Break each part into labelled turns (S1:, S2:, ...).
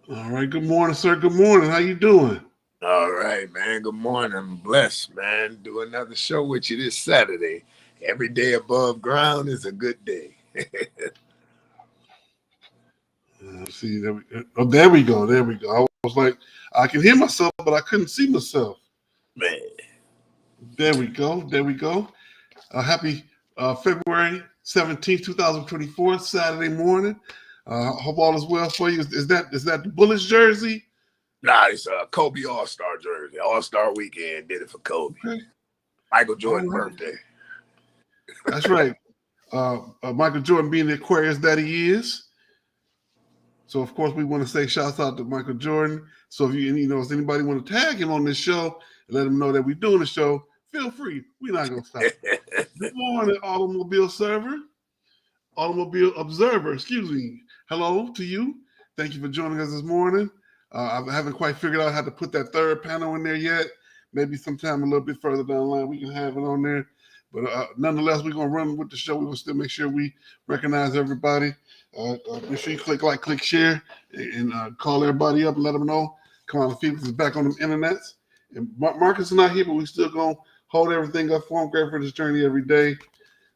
S1: All right. Good morning, sir. Good morning. How you doing?
S2: All right, man. Good morning. I'm blessed, man. Do another show with you this Saturday. Every day above ground is a good day.
S1: See, there we go. There we go. I was like, I can hear myself, but I couldn't see myself.
S2: Man.
S1: There we go. There we go. Happy February 17th, 2024, Saturday morning. Hope all is well for you. Is that the Bullets jersey?
S2: Nah, it's a Kobe All-Star jersey. All-Star weekend did it for Kobe.
S1: Okay.
S2: Michael
S1: All
S2: Jordan
S1: right.
S2: birthday.
S1: That's right. Michael Jordan being the Aquarius that he is. So of course we want to say shouts out to Michael Jordan. So if if anybody want to tag him on this show and let him know that we're doing the show, feel free. We're not gonna stop. Good morning, Automobile Observer. Excuse me. Hello to you. Thank you for joining us this morning. I haven't quite figured out how to put that third panel in there yet. Maybe sometime a little bit further down the line we can have it on there. But nonetheless, we're going to run with the show. We will still make sure we recognize everybody. Make sure you click share, and call everybody up and let them know. Kamau Felix is back on the internets. And Marcus is not here, but we still going to hold everything up for him. Great for this journey every day.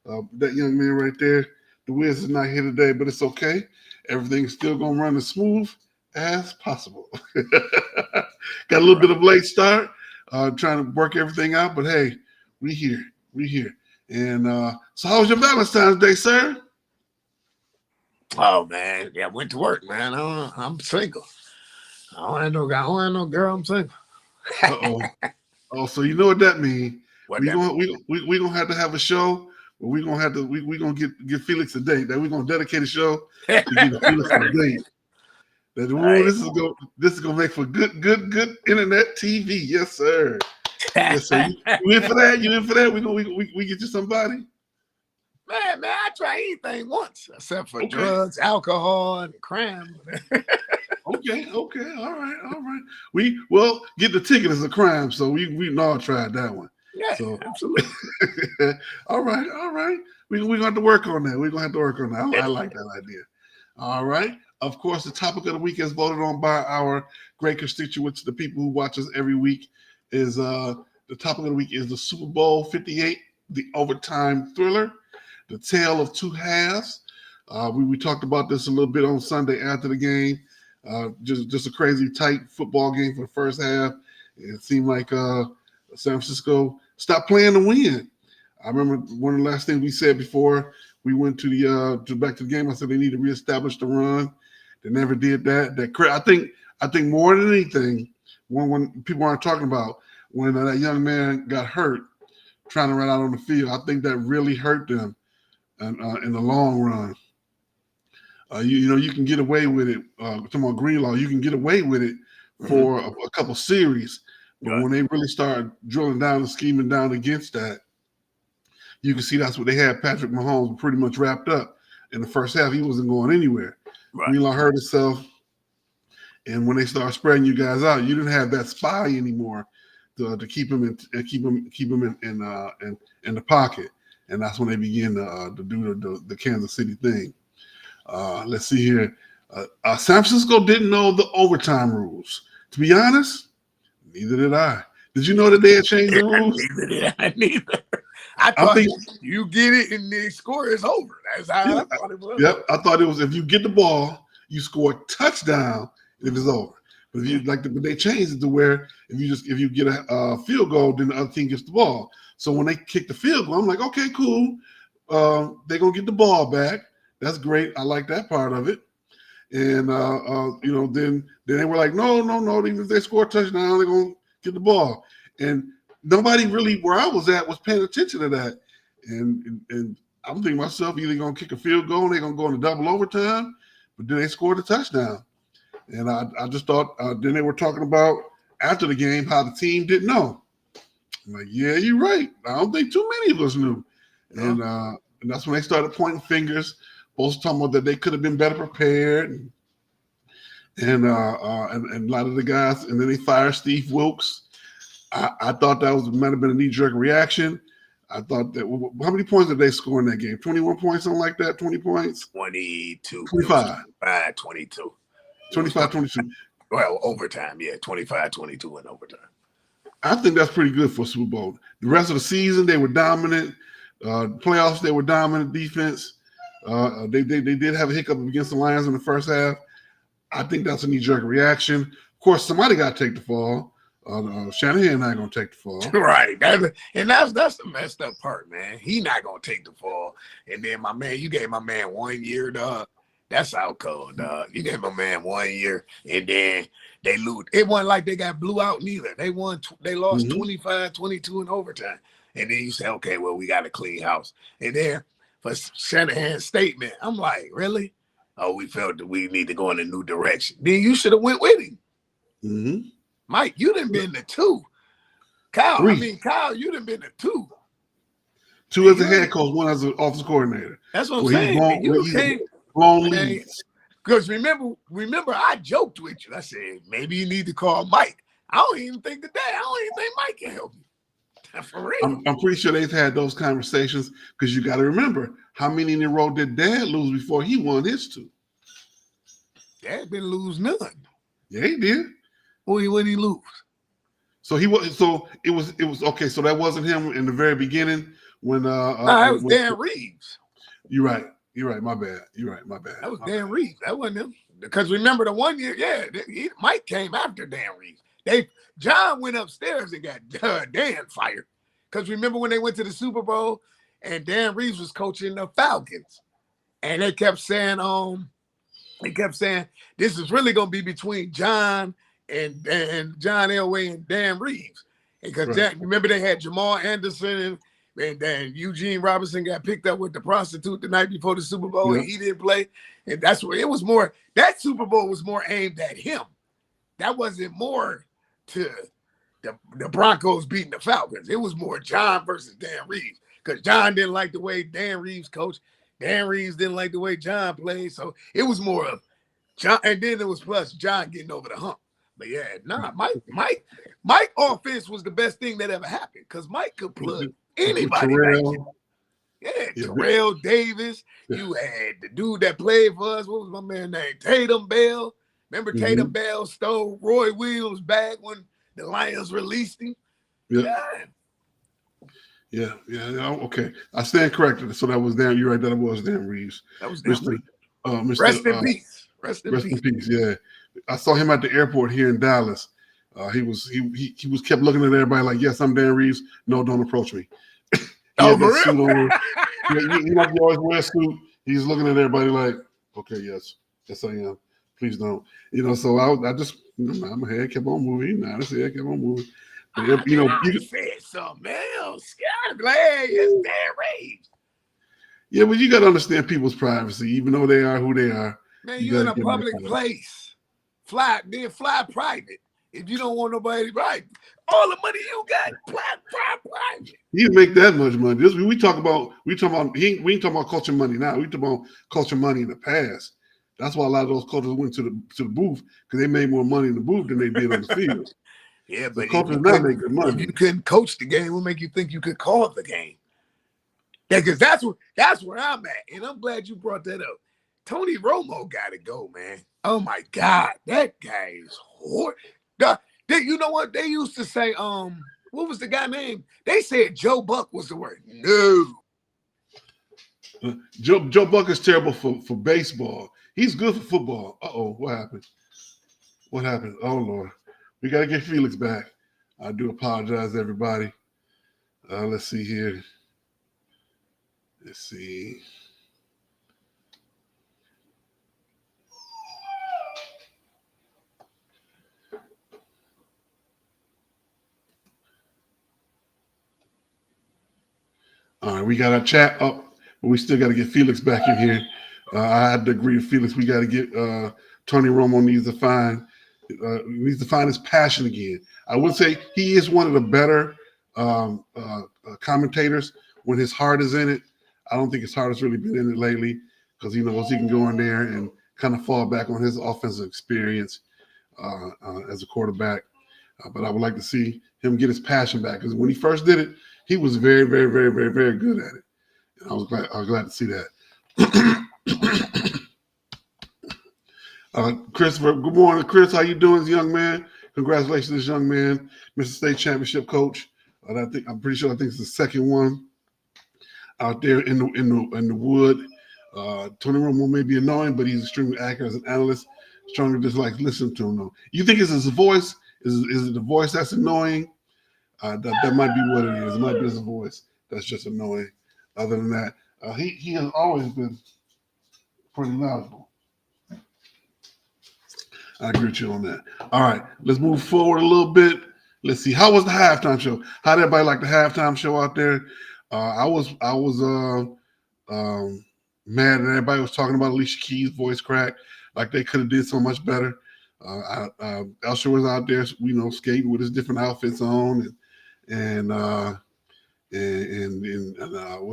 S1: That young man right there, the Wiz is not here today, but it's okay. Everything's still going to run as smooth as possible. Got a little bit of late start, trying to work everything out, but hey, we here. And so how was your Valentine's Day, sir?
S2: Oh, man. Yeah, I went to work, man. I'm single. I don't have no guy. I don't have no girl. I'm single.
S1: Uh-oh. Oh, so you know what that means.
S2: What
S1: We
S2: that
S1: gonna
S2: mean?
S1: we gonna have to have a show where we gonna have to we gonna get Felix a date. That we're gonna dedicate a show to get Felix a date. That
S2: Right.
S1: this is gonna make for good internet TV. Yes, sir. Yes, sir. You in for that? You in for that? We get you somebody?
S2: Man, I try anything once except for
S1: Okay.
S2: drugs, alcohol, and crime.
S1: Okay. All right. Well get the ticket as a crime, so we all tried that one.
S2: Yeah,
S1: So
S2: absolutely.
S1: all right. We're gonna have to work on that. We're gonna have to work on that. I like that idea. All right. Of course, the topic of the week as voted on by our great constituents, the people who watch us every week, is the topic of the week is the Super Bowl 58, the overtime thriller, the tale of two halves. We talked about this a little bit on Sunday after the game. Just a crazy tight football game for the first half. It seemed like San Francisco stopped playing to win. I remember one of the last things we said before we went to the back to the game. I said they need to reestablish the run. They never did that. I think more than anything, when people aren't talking about when that young man got hurt trying to run out on the field, I think that really hurt them in the long run. You can get away with it. Talking about Greenlaw, you can get away with it for a couple series, but
S2: Right.
S1: when they really start drilling down and scheming down against that, you can see that's what they had. Patrick Mahomes pretty much wrapped up in the first half. He wasn't going anywhere.
S2: Right.
S1: Greenlaw hurt himself, and when they start spreading you guys out, you didn't have that spy anymore to keep him in the pocket, and that's when they begin to do the Kansas City thing. Let's see here. San Francisco didn't know the overtime rules. To be honest, neither did I. Did you know that they had changed the rules?
S2: Neither. I
S1: I
S2: thought
S1: think.
S2: you get it and the score is over. That's how
S1: Yeah,
S2: I thought it was.
S1: yep. I thought it was if you get the ball, you score a touchdown if it's over. But if you but they changed it to where if you get a field goal, then the other team gets the ball. So when they kick the field goal, I'm like, okay, cool. They're gonna get the ball back. That's great. I like that part of it. And then they were like, no. Even if they score a touchdown, they're gonna get the ball. And nobody really where I was at was paying attention to that. And I'm thinking to myself, either gonna kick a field goal and they're gonna go into double overtime, but then they scored a touchdown. And I just thought then they were talking about after the game how the team didn't know. I'm like, yeah, you're right. I don't think too many of us knew. And that's when they started pointing fingers, both talking about that they could have been better prepared, and a lot of the guys. And then they fired Steve Wilkes. I thought that might have been a knee-jerk reaction. I thought that how many points did they score in that game? 21 points, something like that. 20 points.
S2: 22.
S1: 25.
S2: 22.
S1: 25-22.
S2: Well, overtime, yeah, 25-22 in overtime.
S1: I think that's pretty good for a Super Bowl. The rest of the season, they were dominant. Playoffs, they were dominant defense. They did have a hiccup against the Lions in the first half. I think that's a knee-jerk reaction. Of course, somebody got to take the fall. Shanahan not going to take the fall.
S2: Right. That's the messed up part, man. He not going to take the fall. And then, my man, you gave my man 1 year, dog. That's out cold, dog. You gave my man 1 year, and then they lose. It wasn't like they got blew out neither. They lost 25-22 in overtime. And then you say, okay, well, we got a clean house. And then for Shanahan's statement, I'm like, really? Oh, we felt that we need to go in a new direction. Then you should have went with him.
S1: Mm-hmm.
S2: Mike, you done been to 2. Kyle, you done been to 2.
S1: 2 as a head coach, 1 as an offensive coordinator.
S2: That's what I'm saying. You can't.
S1: Long leads.
S2: Because remember, I joked with you. I said, maybe you need to call Mike. I don't even think Mike can help you. For real.
S1: I'm pretty sure they've had those conversations because you got to remember how many in a row did Dad lose before he won his 2?
S2: Dad didn't lose none.
S1: Yeah, he did.
S2: When he lose?
S1: So it was okay. So that wasn't him in the very beginning when
S2: that was Dan Reeves.
S1: You're right. My bad.
S2: That was Dan Reeves. That wasn't him. Because remember the 1 year, Mike came after Dan Reeves. John went upstairs and got Dan fired. Because remember when they went to the Super Bowl and Dan Reeves was coaching the Falcons, and they kept saying this is really gonna be between John and John Elway and Dan Reeves. Because remember they had Jamal Anderson and then Eugene Robinson got picked up with the prostitute the night before the Super Bowl, and he didn't play. And that's where it was more. That Super Bowl was more aimed at him. That wasn't more to the Broncos beating the Falcons. It was more John versus Dan Reeves because John didn't like the way Dan Reeves coached. Dan Reeves didn't like the way John played. So it was more of John, and then it was plus John getting over the hump. But yeah, Mike offense was the best thing that ever happened because Mike could plug anybody. Terrell Davis. You had the dude that played for us. What was my man name? Tatum Bell. Remember Tatum Bell stole Roy Williams' bag when the Lions released him?
S1: Yeah. Okay. I stand corrected. So that was Dan. You're right. That was Dan Reeves.
S2: That was Dan Reeves. Rest in peace. Rest in peace. Yeah.
S1: I saw him at the airport here in Dallas. He was kept looking at everybody like, yes, I'm Dan Reeves. No, don't approach me.
S2: Oh, for real?
S1: He like you always wear a suit. He's looking at everybody like, okay, yes, I am. Please don't. So I just, my head kept on moving. His head kept on moving. But,
S2: you said something else. I'm glad it's Dan Reeves.
S1: Yeah, but you got to understand people's privacy, even though they are who they are.
S2: Man, you're in a public place. Fly private. If you don't want nobody, right? All the money you got, fly private.
S1: He didn't make that much money. We ain't talking about culture money now. We talk about culture money in the past. That's why a lot of those coaches went to the booth because they made more money in the booth than they did on the field.
S2: Yeah, but
S1: coaches not make good money.
S2: If you couldn't coach the game, what make you think you could call the game? Yeah, because that's where I'm at, and I'm glad you brought that up. Tony Romo got to go, man. Oh my God, that guy is horrible. You know what they used to say? What was the guy name? They said Joe Buck was the word. No.
S1: Joe Buck is terrible for baseball. He's good for football. Uh-oh, what happened? What happened? Oh, Lord. We got to get Felix back. I do apologize, everybody. Let's see here. Let's see. All right, we got our chat up, but we still got to get Felix back in here. I had to agree with Felix. We got to get Tony Romo needs to find his passion again. I would say he is one of the better commentators when his heart is in it. I don't think his heart has really been in it lately because he knows he can go in there and kind of fall back on his offensive experience as a quarterback. But I would like to see him get his passion back because when he first did it, he was very, very, very, very, very good at it. And I was glad to see that. Christopher, good morning, Chris. How you doing, young man? Congratulations, young man, Mr. State Championship coach. I'm pretty sure it's the second one out there in the wood. Tony Romo may be annoying, but he's extremely accurate as an analyst. Stronger just like listen to him though. You think it's his voice? Is it the voice that's annoying? That might be what it is. It might be his voice that's just annoying. Other than that, he has always been pretty knowledgeable. I agree with you on that. All right, let's move forward a little bit. Let's see. How was the halftime show? How did everybody like the halftime show out there? I was mad that everybody was talking about Alicia Keys' voice crack, like they could have did so much better. Usher was out there, skating with his different outfits on, and what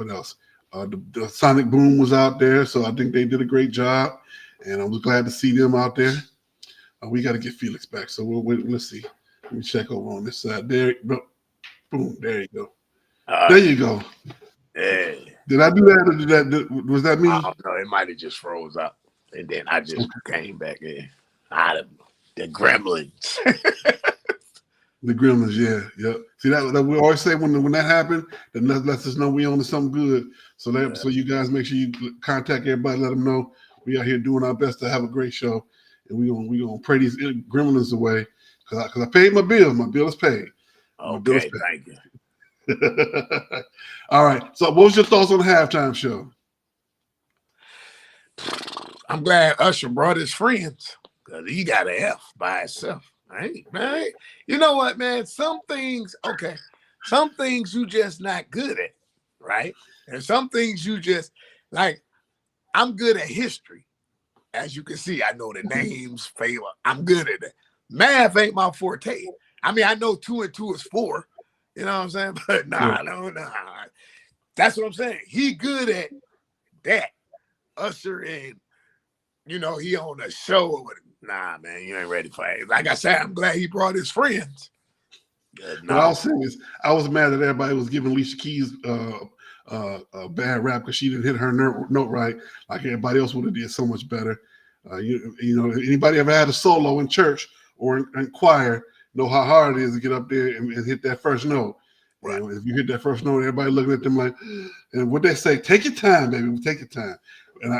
S1: else? The Sonic Boom was out there, so I think they did a great job, and I was glad to see them out there. We got to get Felix back, so let's see. Let me check over on this side. There, boom, there you go. There you go.
S2: Hey.
S1: Did I do that, or was that me?
S2: I don't know. It might have just froze up, and then I just came back in. The gremlins.
S1: The gremlins, yeah. See that we always say when that happened, that lets us know we on to something good. So so you guys make sure you contact everybody, let them know we out here doing our best to have a great show, and we gonna pray these gremlins away because I paid my bill. My bill is paid.
S2: Okay, thank you.
S1: All right. So, what was your thoughts on the halftime show?
S2: I'm glad Usher brought his friends because he got an F by himself. Right? You know what, man? Some things you just not good at, right? And some things you just like. I'm good at history, as you can see. I know the names, favor. I'm good at it. Math ain't my forte. I mean, I know 2 and 2 is 4. You know what I'm saying? But nah. That's what I'm saying. He good at that. Usher and he on a show with nah, man, you ain't ready for it. Like I said, I'm glad he brought his friends.
S1: What I'll say is I was mad that everybody was giving Alicia Keys a bad rap because she didn't hit her note right, like everybody else would have did so much better. Anybody ever had a solo in church or in choir know how hard it is to get up there and hit that first note. Right. And if you hit that first note, everybody looking at them like, and what they say, take your time, baby, take your time. And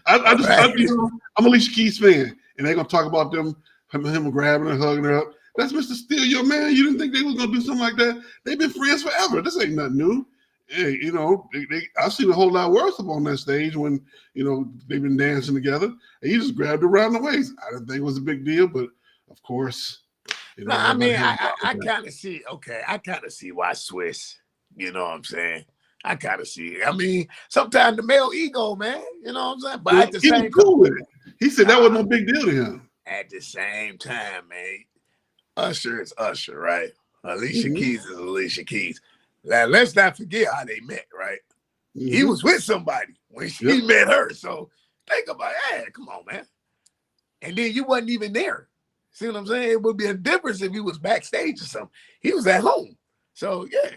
S1: I'm Alicia Keys fan, and they're gonna talk about him grabbing her, hugging her up. That's Mr. Steele, your man. You didn't think they was gonna do something like that? They've been friends forever. This ain't nothing new. Hey, I've seen a whole lot worse up on that stage when they've been dancing together, and he just grabbed her around the waist. I didn't think it was a big deal, but of course.
S2: I kind of see. Okay, I kind of see why Swiss. You know what I'm saying? I kind of see it. I mean, sometimes the male ego, man. You know what I'm saying? But at the same
S1: time, with it. He said that wasn't no big deal to him.
S2: At the same time, man, Usher is Usher, right? Alicia Keys is Alicia Keys. Now, let's not forget how they met, right? He was with somebody when she met her. So think about it. Hey, come on, man. And then you wasn't even there. See what I'm saying? It would be a difference if he was backstage or something. He was at home. So, yeah.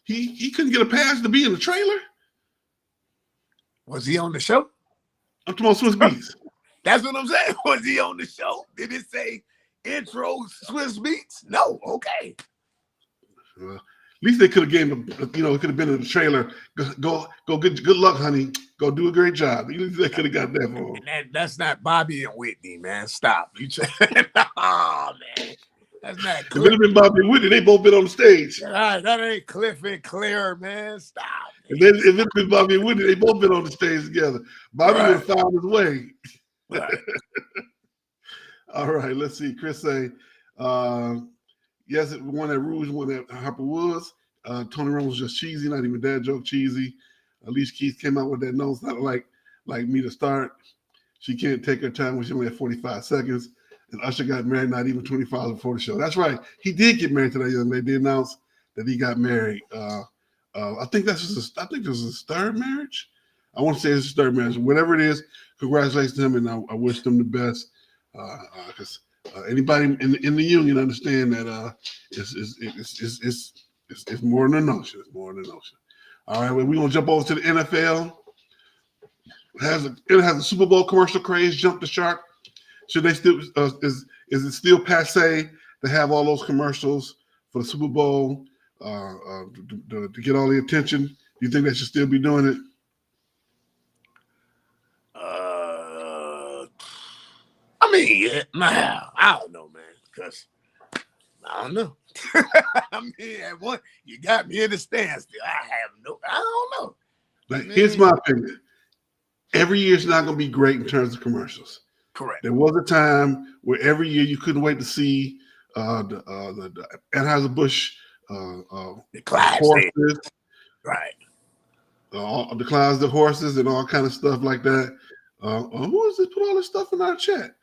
S1: He couldn't get a pass to be in the trailer?
S2: Was he on the show?
S1: I'm talking about Swiss Beats.
S2: That's what I'm saying. Was he on the show? Did it say intro Swiss Beats? No. Okay.
S1: Well, at least they could have gave him, it could have been in the trailer. Go, good luck, honey. Go do a great job. At least they could have got that for him.
S2: That's not Bobby and Whitney, man. Stop. Oh, man. That's not Cliff.
S1: If it had been Bobby and Whitney, they both been on the stage.
S2: All right, that ain't Cliff and Claire, man. Stop.
S1: If it had been Bobby and Whitney, they both been on the stage together. Bobby would have found his way.
S2: Right.
S1: All right, let's see. Chris say, yes, it won at Rouge, won at Harper Woods. Tony Romo was just cheesy, not even dad joke cheesy. Alicia Keys came out with that nose, not like me to start. She can't take her time when she only had 45 seconds. And Usher got married not even 25 hours before the show. That's right. He did get married to that young lady. They announced that he got married. I think this is his third marriage. I want to say it's his third marriage. Whatever it is, congratulations to him, and I wish them the best. Because anybody in the union understand that it's more than a notion. It's more than a notion. All right, well, we're gonna jump over to the NFL. it has a Super Bowl commercial craze jumped the shark? Should they still is it still passe to have all those commercials for the Super Bowl to get all the attention? Do you think they should still be doing it?
S2: I mean, I don't know, man, because I don't know. I mean, at one, you got me in the standstill. I don't know.
S1: Like, here's my opinion. Every year is not going to be great in terms of commercials.
S2: Correct.
S1: There was a time where every year you couldn't wait to see the Anheuser-Busch
S2: the
S1: horses,
S2: right?
S1: The Clydesdale horses and all kind of stuff like that. Who is this? Put all this stuff in our chat.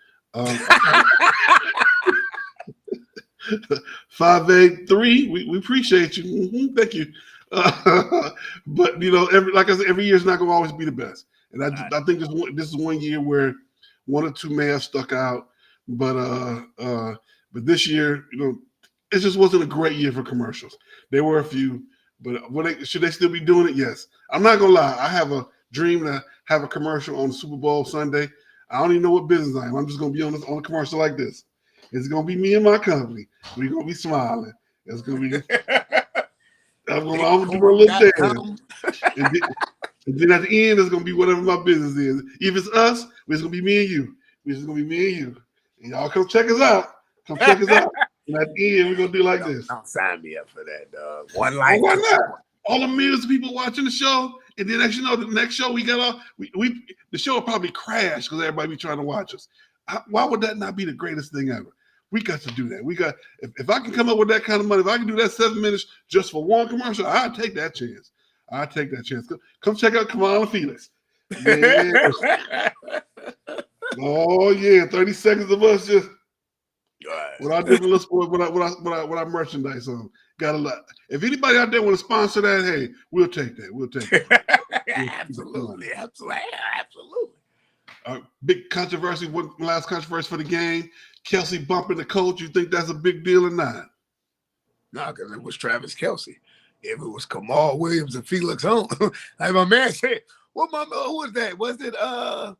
S1: 583, we appreciate you. Mm-hmm, thank you. But like I said, every year is not going to always be the best. And I think this is one year where one or two may have stuck out, but this year, it just wasn't a great year for commercials. There were a few, but should they still be doing it? Yes. I'm not gonna lie. I have a dream to have a commercial on the Super Bowl Sunday. I don't even know what business I am. I'm just gonna be on a commercial like this. It's gonna be me and my company. We're gonna be smiling. It's gonna be. I'm gonna do a little dance. And then at the end, it's gonna be whatever my business is. If it's us, it's gonna be me and you. It's gonna be me and you. And y'all come check us out. Come check us out. And at the end, we're gonna do like this.
S2: Don't sign me up for that, dog. One life.
S1: Why not? All the millions of people watching the show, and then the next show we got the show will probably crash because everybody be trying to watch us. Why would that not be the greatest thing ever? We got to do that. If I can come up with that kind of money, if I can do that 7 minutes just for one commercial, I'd take that chance. I'll take that chance. Come check out Kamau Felix. Yeah. Oh yeah, 30 seconds of us just with our different little sport, with our merchandise on. Got a lot. If anybody out there want to sponsor that, hey, we'll take that. We'll take that.
S2: Absolutely.
S1: Big controversy. One last controversy for the game. Kelsey bumping the coach. You think that's a big deal or not?
S2: No, because it was Travis Kelsey. If it was Kamau Williams and Felix Holmes, like my man said, who was that? Was it I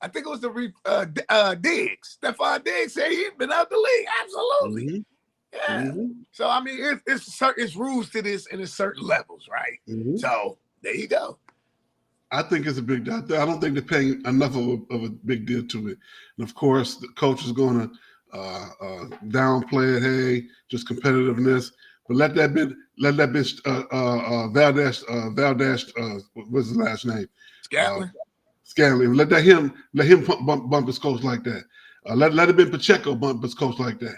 S2: think it was the Diggs. Stephon Diggs said he'd been out the league. Absolutely.
S1: Mm-hmm.
S2: Yeah. Mm-hmm. So I mean, it's rules to this and it's certain levels, right? Mm-hmm. So there you go.
S1: I think it's a big deal. I don't think they're paying enough of a big deal to it. And of course, the coach is going to downplay it. Hey, just competitiveness. But let that bitch Valdez, what's his last name? Scanlon. Let him bump his coach like that. Let it been Pacheco bump his coach like that.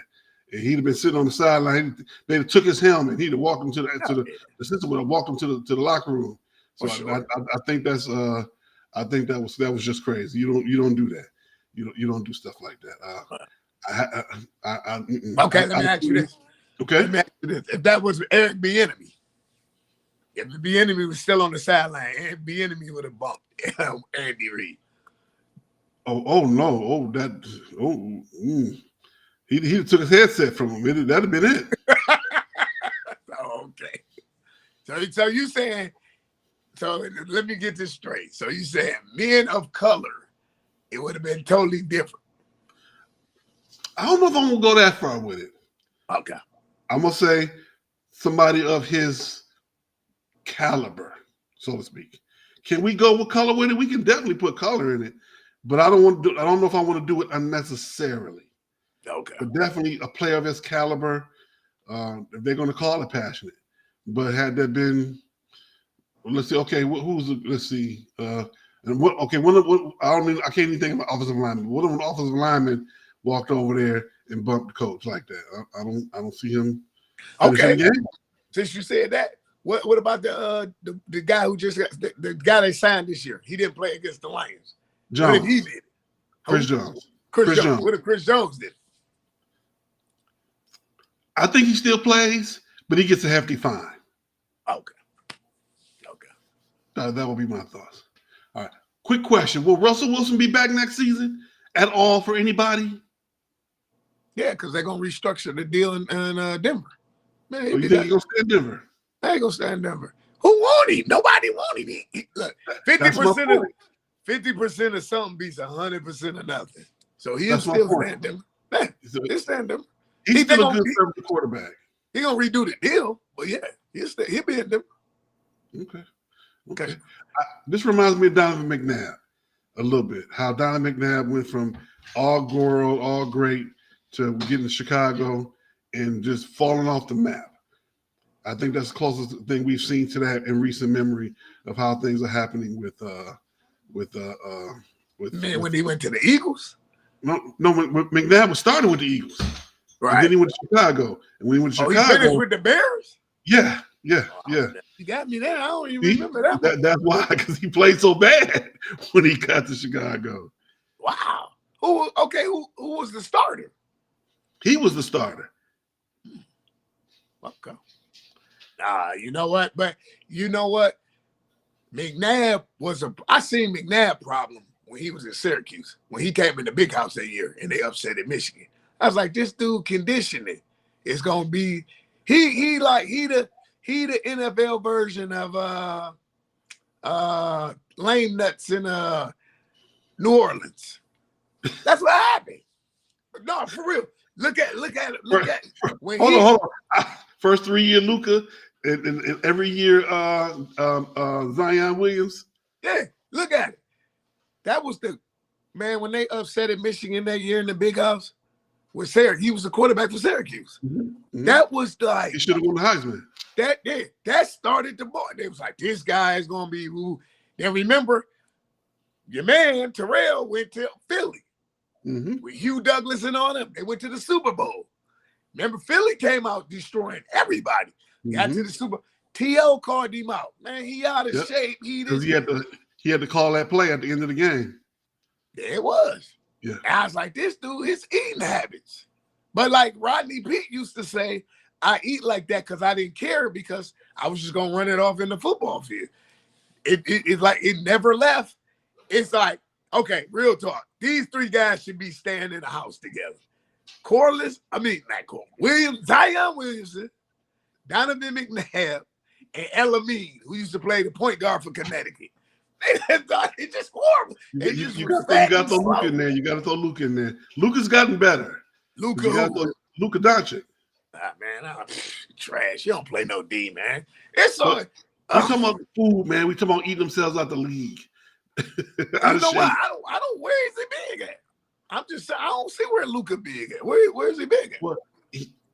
S1: And he'd have been sitting on the sideline. They'd have took his helmet. He'd have walked him the system would have walked him to the locker room. So sure. I think that was just crazy. You don't do that. You don't do stuff like that.
S2: Okay, let me ask you this.
S1: Okay.
S2: Let me ask you this. If that was Eric Bieniemy, if the Bieniemy was still on the sideline, Eric Bieniemy would have bumped Andy Reid.
S1: Oh no! He took his headset from him. That'd have been it.
S2: Okay. So you saying? So let me get this straight. So you saying men of color, it would have been totally different.
S1: I don't know if I'm gonna go that far with it.
S2: Okay.
S1: I'm gonna say somebody of his caliber, so to speak. Can we go with color with it? We can definitely put color in it, but I don't know if I want to do it unnecessarily.
S2: Okay.
S1: But definitely a player of his caliber, if they're going to call it passionate. But had there been, let's see, okay, let's see. I can't even think of an offensive lineman. What if an offensive lineman walked over there and bumped the coach like that? I don't see him.
S2: Okay. Since you said that, what about the guy who just got the guy they signed this year? He didn't play against the Lions.
S1: Jones.
S2: What if he did?
S1: Chris Jones.
S2: Chris Jones. What if Chris Jones did?
S1: I think he still plays, but he gets a hefty fine.
S2: Okay.
S1: That would be my thoughts. All right. Quick question. Will Russell Wilson be back next season at all for anybody?
S2: Yeah, because they're going to restructure the deal in Denver. Man,
S1: you think he's going to stay in Denver?
S2: I ain't going to stay in Denver. Who want him? Nobody want him. Look, 50% of something beats 100% of nothing. So he'll
S1: That's my
S2: still
S1: point.
S2: stand them. Man, he'll stand them.
S1: He's still a good service quarterback.
S2: He gonna redo the deal, but yeah, he'll be in them.
S1: Okay. This reminds me of Donovan McNabb a little bit. How Donovan McNabb went from all world, all great to getting to Chicago and just falling off the map. I think that's the closest thing we've seen to that in recent memory of how things are happening with
S2: when he went to the Eagles.
S1: No, when McNabb was starting with the Eagles,
S2: right?
S1: And then he went to Chicago, and when he went to Chicago,
S2: he finished with the Bears.
S1: Yeah.
S2: You got me there. I don't even remember that.
S1: That's why, because he played so bad when he got to Chicago.
S2: Wow. Who was the starter?
S1: He was the starter.
S2: Okay. You know what? But you know what? McNabb I seen McNabb problem when he was in Syracuse, when he came in the big house that year and they upset at Michigan. I was like, this dude conditioning is gonna be he the NFL version of lame nuts in New Orleans. That's what happened. No, for real. Look at it.
S1: Hold on. First 3 year Luka and every year Zion Williams.
S2: Yeah, look at it. That was when they upset at Michigan that year in the big house with Syracuse. He was the quarterback for Syracuse. Mm-hmm. That was like
S1: he should have won the Heisman.
S2: That started the board. They was like, this guy is gonna be who. Then remember, your man Terrell went to Philly with Hugh Douglas and all them. They went to the Super Bowl. Remember, Philly came out destroying everybody. Got to the Super Bowl. T.O. called him out. Man, he out of shape. He
S1: had to call that play at the end of the game.
S2: Yeah, it was.
S1: Yeah.
S2: And I was like, this dude, his eating habits. But like Rodney Peete used to say, I eat like that because I didn't care because I was just gonna run it off in the football field. It's like it never left. It's like, okay, real talk. These three guys should be staying in the house together. Zion Williamson, Donovan McNabb, and Elamine, who used to play the point guard for Connecticut. It's just horrible.
S1: You got to throw Luke in there. You got to throw Luke in there. Luka's gotten better. Luka Doncic.
S2: Man, trash. You don't play no D, man. It's on.
S1: We talking about food, man. We talking about eating themselves out the league.
S2: You know what? I don't. Where is he big at? I'm just saying. I don't see where Luka big at. Where is he big at?
S1: Well,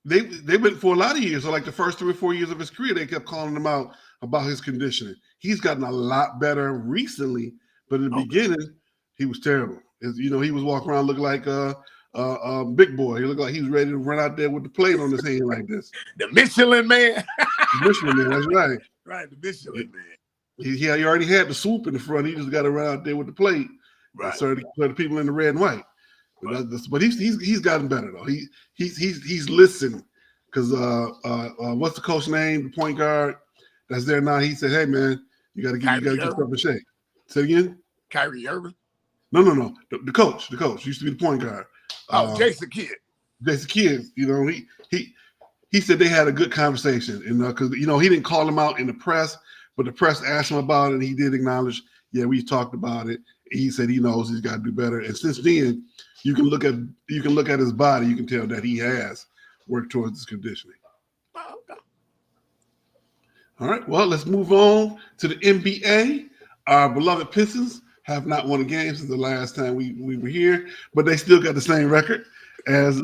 S1: they went for a lot of years. So like the first 3 or 4 years of his career, they kept calling him out about his conditioning. He's gotten a lot better recently, but in the beginning, he was terrible. He was walking around looking like big boy. He looked like he was ready to run out there with the plate on his hand like this.
S2: The Michelin man.
S1: The Michelin man, that's right.
S2: Right, the Michelin man.
S1: He already had the swoop in the front. He just got to run out there with the plate. Right. So the people in the red and white. But he's gotten better though. He's listened because what's the coach name? The point guard that's there now. He said, "Hey man, you got to get yourself in shape." Say it again.
S2: Kyrie Irving.
S1: No. The coach used to be the point guard.
S2: Jason Kidd.
S1: Jason Kidd. He said they had a good conversation, and because he didn't call him out in the press, but the press asked him about it, and he did acknowledge, yeah, we talked about it. He said he knows he's got to do better, and since then, you can look at his body, you can tell that he has worked towards his conditioning.
S2: Oh, okay.
S1: All right, well, let's move on to the NBA. Our beloved Pistons have not won a game since the last time we were here, but they still got the same record as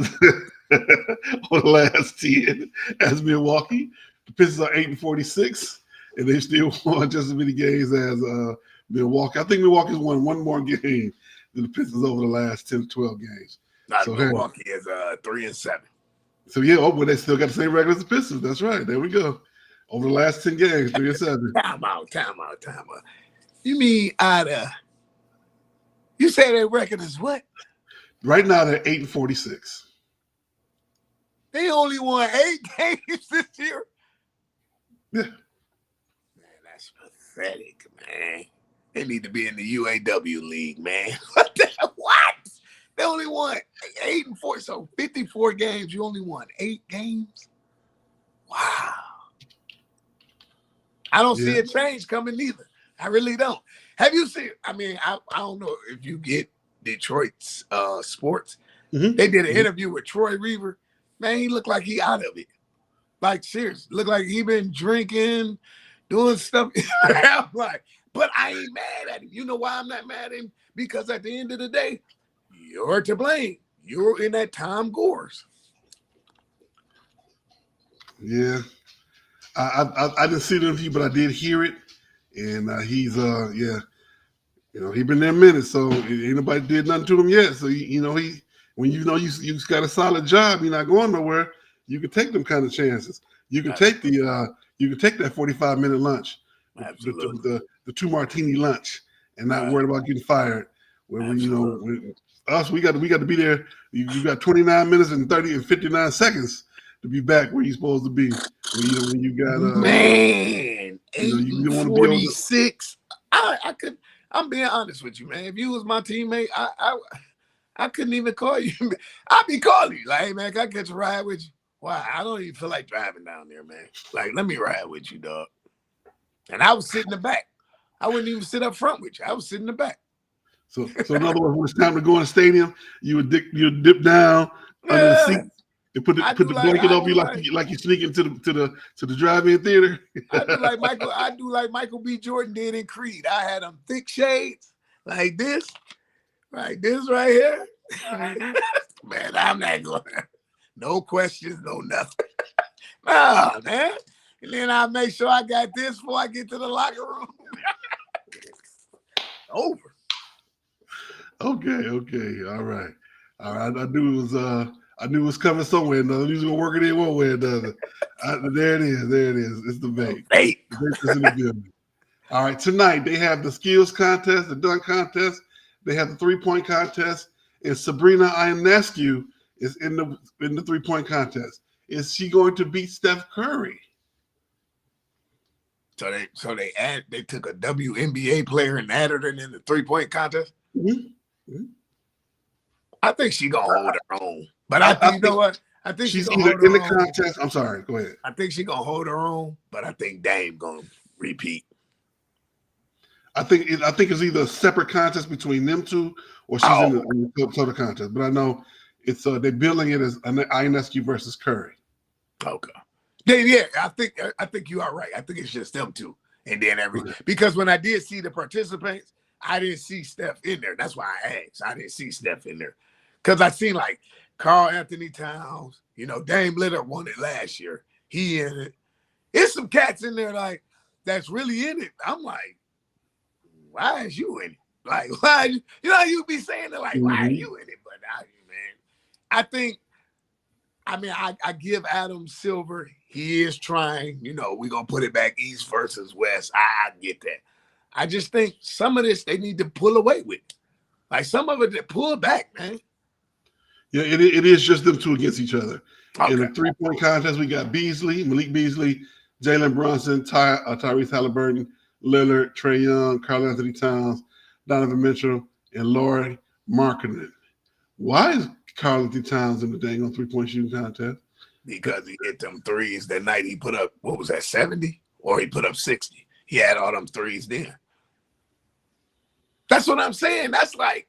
S1: on the last 10 as Milwaukee. The Pistons are 8-46, and they still won just as many games as Milwaukee. I think Milwaukee's won one more game than the Pistons over the last 10 to 12 games.
S2: Milwaukee is 3-7.
S1: So but they still got the same record as the Pistons. That's right. There we go. Over the last 10 games, 3-7.
S2: Time out. You mean you say their record is what?
S1: Right now they're 8-46.
S2: They only won 8 games this year.
S1: Yeah.
S2: Man, that's pathetic, man. They need to be in the UAW league, man. What? They only won 8-4, so 54 games. You only won 8 games. Wow. I don't see a change coming either. I really don't. Have you seen? I mean, I don't know if you get Detroit's sports.
S1: Mm-hmm.
S2: They did an interview with Troy Reaver. Man, he looked like he out of it. Like, serious. Looked like he been drinking, doing stuff. I'm like, but I ain't mad at him. You know why I'm not mad at him? Because at the end of the day, you're to blame. You're in that Tom Gore's.
S1: Yeah. I didn't see the interview, but I did hear it. And he's, yeah. You know, he been there a minute, so ain't nobody did nothing to him yet. So, when you know you got a solid job, you're not going nowhere, you can take them kind of chances. You can take that 45-minute lunch, the 2 martini lunch, and not worried about getting fired. Where we got to be there. You got 29 minutes and 30 and 59 seconds to be back where you're supposed to be. When you got
S2: man,
S1: you don't want to be able to.
S2: 46. I could. I'm being honest with you, man. If you was my teammate, I couldn't even call you. I'd be calling you like, hey man, can I catch a ride with you? Why? I don't even feel like driving down there, man. Like, let me ride with you, dog. And I was sitting in the back. I wouldn't even sit up front with you. I was sitting in the back.
S1: So in other words, when it's time to go in the stadium, you would dip down under the seat and put the blanket over you like you sneak into the drive-in theater.
S2: I do like Michael B. Jordan did in Creed. I had them thick shades like this right here. Man, I'm not going. No questions, no nothing. Nah, man. And then I make sure I got this before I get to the locker room. Over.
S1: Okay. All right. I knew it was coming somewhere. Another. He was gonna work it in one way or another. There it is. It's the bait. It's in the building. All right. Tonight they have the skills contest, the dunk contest. They have the 3-point contest, and Sabrina Ionescu is in the 3-point contest. Is she going to beat Steph Curry?
S2: So they took a WNBA player and added her in the 3-point contest.
S1: Mm-hmm.
S2: I think she gonna hold her own. But I think, you know what? I think
S1: she's either in the contest. I'm sorry. Go ahead.
S2: I think she gonna hold her own, but I think Dame gonna repeat.
S1: I think it's either a separate contest between them two, or she's in the total contest. But I know it's they're billing it as Ionescu versus Curry.
S2: Okay. Yeah, I think you are right. I think it's just them two, and then because when I did see the participants, I didn't see Steph in there. That's why I asked. I didn't see Steph in there because I seen like Karl Anthony Towns. Dame Lillard won it last year. He in it. There's some cats in there like that's really in it. I'm like, why is you in it? Like, why? You be saying it like, why are you in it? But I give Adam Silver. He is trying. We're gonna put it back East versus West. I get that. I just think some of this they need to pull away with. Like some of it, pull back, man.
S1: Yeah, it is just them two against each other.
S2: Okay.
S1: In the 3-point contest, we got Malik Beasley, Jalen Brunson, Tyrese Halliburton, Lillard, Trae Young, Karl Anthony Towns, Donovan Mitchell, and Lauri Markkanen. Why is Karl Anthony Towns in the dang on 3-point shooting contest?
S2: Because he hit them threes that night. He put up, what was that, 70? Or he put up 60. He had all them threes then. That's what I'm saying. That's like,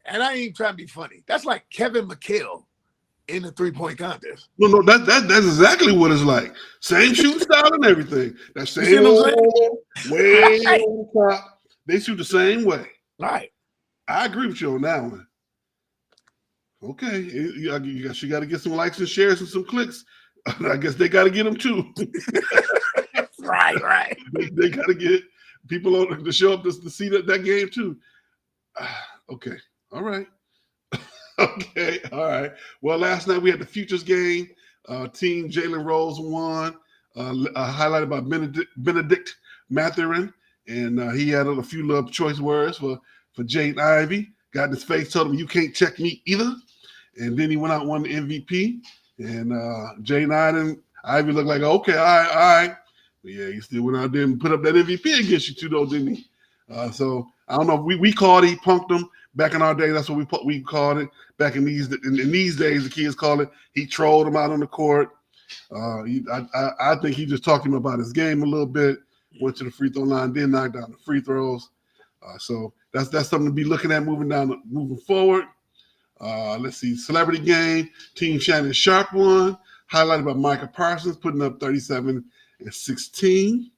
S2: and I ain't trying to be funny. That's like Kevin McHale in the 3-point contest.
S1: No, that's exactly what it's like. Same shooting style and everything. That same way on top. They shoot the same way.
S2: Right. I
S1: agree with you on that one. Okay, she got to get some likes and shares and some clicks. I guess they got to get them too.
S2: Right.
S1: They got to get people to show up to see that game too. Okay, all right. Okay, all right. Well, last night we had the Futures game. Team Jalen Rose won, highlighted by Benedict Mathurin, and he added a few little choice words for Jaden Ivey. Got in his face, told him, "You can't check me either." And then he went out and won the MVP. And Jaden Ivey looked like, okay, all right. But yeah, he still went out there and put up that MVP against you too, though, didn't he? So I don't know. We called it. He punked him back in our day. That's what we called it. Back in these days, the kids call it. He trolled him out on the court. I think he just talked to him about his game a little bit. went to the free throw line, then knocked down the free throws. So that's something to be looking at moving forward. Let's see, celebrity game. Team Shannon Sharp won, highlighted by Micah Parsons, putting up 37 and 16.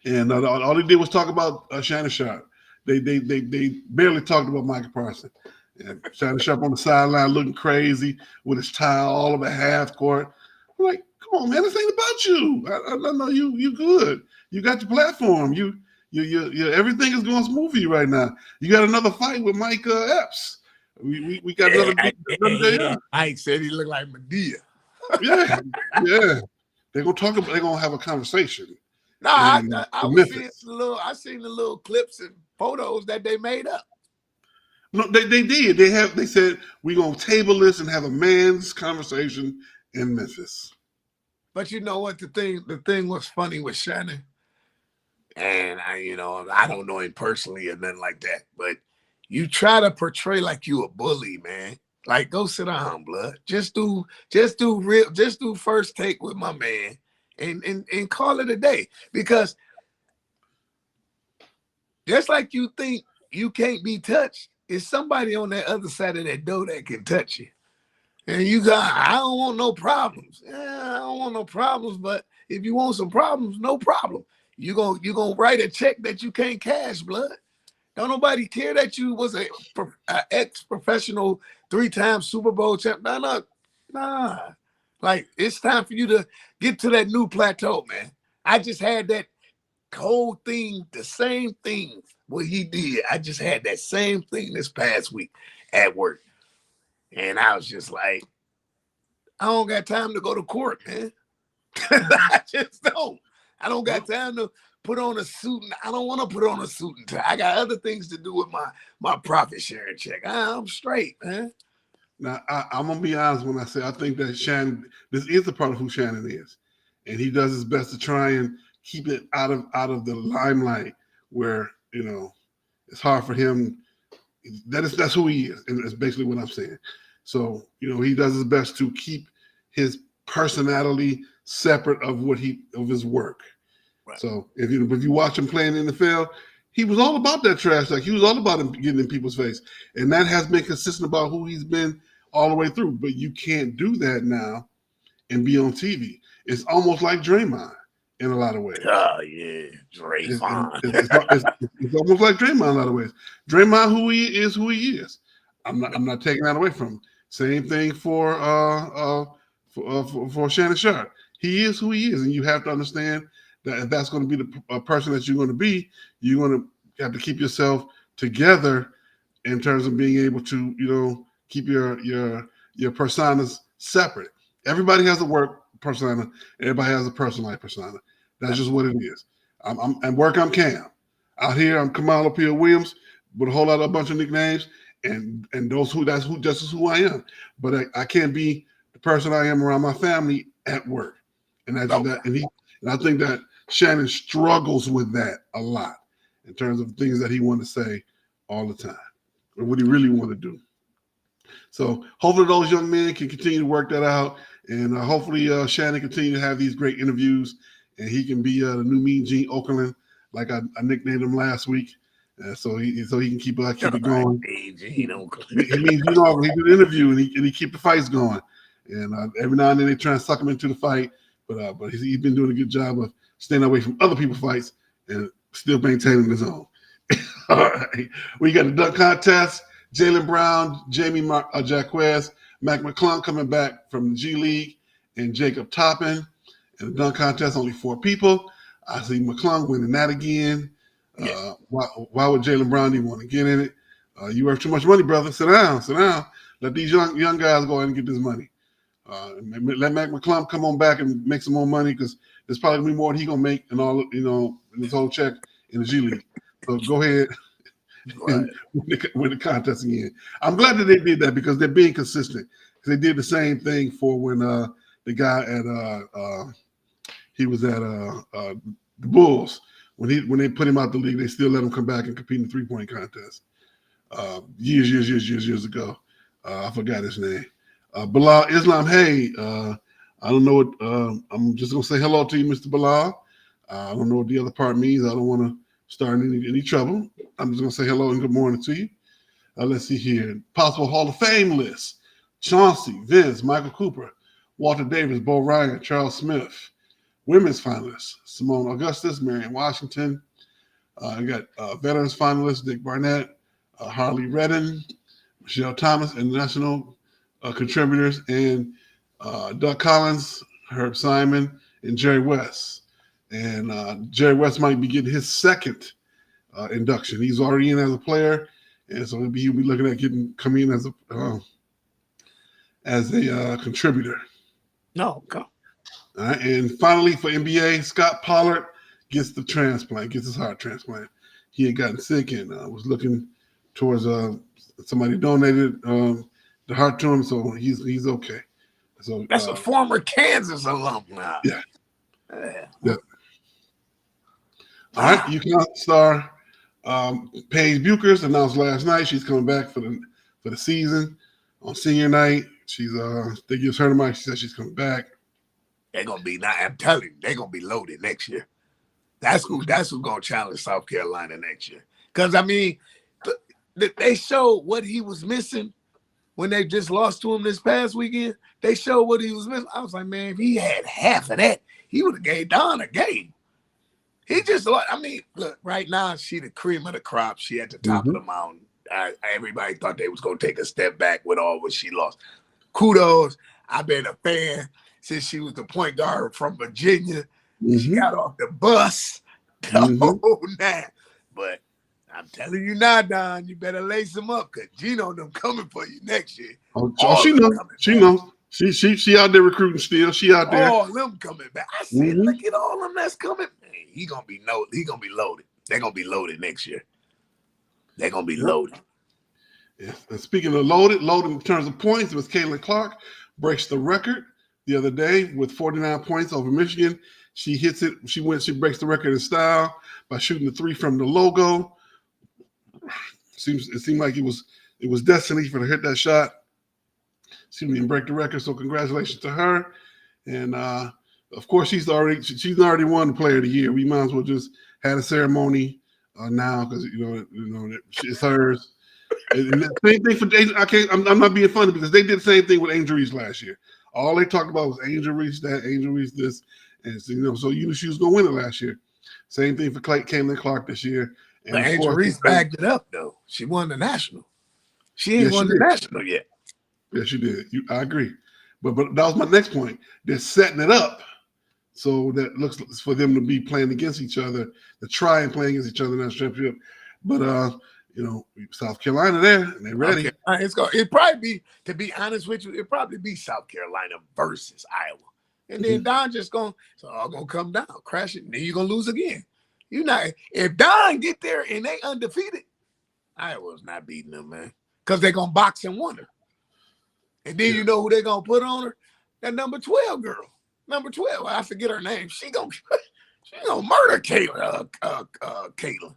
S1: And all they did was talk about Shannon Sharp. They barely talked about Micah Parsons. And Shannon Sharp on the sideline looking crazy with his towel all over half court. I'm like, come on, man, this ain't about you. I know you good. You got your platform. You everything is going smooth for you right now. You got another fight with Mike Epps. We got another day.
S2: Mike said he looked like Medea.
S1: Yeah. They're gonna have a conversation.
S2: No, I seen the little clips and photos that they made up.
S1: No, they did. They said we're gonna table this and have a man's conversation in Memphis.
S2: But you know what the thing was funny with Shannon, and I don't know him personally or nothing like that, but you try to portray like you a bully, man. Like, go sit down, blood. Just do first take with my man and call it a day. Because just like you think you can't be touched, it's somebody on that other side of that door that can touch you. And I don't want no problems. Yeah, I don't want no problems, but if you want some problems, no problem. You gonna write a check that you can't cash, blood. Don't nobody care that you was a ex-professional 3-time Super Bowl champ. Nah. Like, it's time for you to get to that new plateau, man. I just had that whole thing, the same thing what he did. I just had that same thing this past week at work. And I was just like, I don't got time to go to court, man. I just don't. I don't got time to put on a suit. I don't want to put on a suit and tie. I got other things to do with my profit sharing check. I'm straight, man.
S1: Now, I'm going to be honest when I say I think that Shannon, this is a part of who Shannon is. And he does his best to try and keep it out of the limelight where, it's hard for him. That's who he is. And that's basically what I'm saying. So, he does his best to keep his personality separate of his work. Right. So if you watch him playing in the NFL, he was all about that trash talk. He was all about him getting in people's face. And that has been consistent about who he's been all the way through. But you can't do that now and be on TV. It's almost like Draymond in a lot of ways.
S2: Oh, yeah, Draymond.
S1: It's almost like Draymond in a lot of ways. Draymond, who he is. I'm not taking that away from him. Same thing for Shannon Sharp. He is who he is, and you have to understand that if that's going to be the person that you're going to be, you're going to have to keep yourself together in terms of being able to, keep your personas separate. Everybody has a work persona. Everybody has a personal life persona. That's just what it is. At work, I'm Cam. Out here, I'm Kamau Williams with a bunch of nicknames, and that's just who I am. But I can't be the person I am around my family at work, and I think that Shannon struggles with that a lot in terms of things that he wants to say all the time, or what he really want to do. So hopefully those young men can continue to work that out, and hopefully Shannon continue to have these great interviews, and he can be the new Mean Gene Okerlund, like I nicknamed him last week, so he can keep it going. He do the interview and he keep the fights going, and every now and then they try and suck him into the fight, but he's been doing a good job of staying away from other people's fights and still maintaining his own. All right, we got the dunk contest. Jaylen Brown, Jamie Jaquez, Mac McClung coming back from the G League, and Jacob Toppin. In the dunk contest, only 4 people. I see McClung winning that again. Yeah. Why would Jaylen Brown even want to get in it? You worth too much money, brother. Sit down. Let these young guys go ahead and get this money. Let Mac McClung come on back and make some more money, because there's probably going to be more than he's going to make in all, in his whole check in the G League. So go ahead. Right. Win the contest again. I'm glad that they did that, because they're being consistent. Because they did the same thing for when the guy at he was at the Bulls, when they put him out the league, they still let him come back and compete in the 3-point contest. Years ago. I forgot his name. Bilal Islam. Hey, I don't know what. I'm just gonna say hello to you, Mr. Bilal. I don't know what the other part means. I don't want to start any trouble. I'm just going to say hello and good morning to you. Let's see here. Possible Hall of Fame list. Chauncey, Vince, Michael Cooper, Walter Davis, Bo Ryan, Charles Smith. Women's finalists, Simone Augustus, Marion Washington. I got veterans finalists, Dick Barnett, Harley Redden, Michelle Thomas, international contributors, and Doug Collins, Herb Simon, and Jerry West. And Jerry West might be getting his second induction. He's already in as a player, and so he'll be looking at coming in as a contributor.
S2: No, come.
S1: All right, and finally for NBA, Scott Pollard gets the transplant, gets his heart transplant. He had gotten sick and was looking towards somebody donated the heart to him, so he's okay. So
S2: that's a former Kansas alum now.
S1: Yeah. All right, UConn star Paige Buchers announced last night she's coming back for the season on senior night. They gives her the mic. She says she's coming back.
S2: They're gonna be now. I'm telling you, they're gonna be loaded next year. That's who's gonna challenge South Carolina next year. Because I mean, they showed what he was missing when they just lost to him this past weekend. They showed what he was missing. I was like, man, if he had half of that, he would have gave Don a game. He just, I mean, look, right now she the cream of the crop. She at the top of the mountain. Everybody thought they was gonna take a step back with all what she lost. Kudos. I've been a fan since she was the point guard from Virginia. She got off the bus. Now. But I'm telling you now, Don, you better lace them up because Gino them coming for you next year.
S1: Oh, she knows. She knows. She out there recruiting still. She out there.
S2: All them coming back. I said, look at all them that's coming. Man, he gonna be loaded. They're gonna be loaded next year. They're gonna be loaded.
S1: Yeah. And speaking of loaded in terms of points, it was Caitlyn Clark breaks the record the other day with 49 points over Michigan. She hits it. She breaks the record in style by shooting the three from the logo. It seemed like it was destiny for her to hit that shot. And break the record. So congratulations to her. And of course, she's already won the Player of the Year. We might as well just have a ceremony now because it's hers. And the same thing for I'm not being funny because they did the same thing with Angel Reese last year. All they talked about was Angel Reese that, Angel Reese this, and so you knew she was going to win it last year. Same thing for Caitlyn Clark this year. And
S2: but Angel Reese bagged it up though. She won the national. She ain't won the national yet.
S1: Yeah, she did. I agree. But that was my next point. They're setting it up so that looks for them to be playing against each other, to try and play against each other in that championship. But South Carolina there, and they're ready.
S2: Okay. It'd probably be, to be honest with you, it'd probably be South Carolina versus Iowa. And then Don just it's all gonna come down, crash it, and then you're gonna lose again. If Don get there and they undefeated, Iowa's not beating them, man. Because they're gonna box and wonder. And then you know who they're gonna put on her? That number 12 girl. Number 12. I forget her name. She gonna murder Caitlyn. Caitlyn.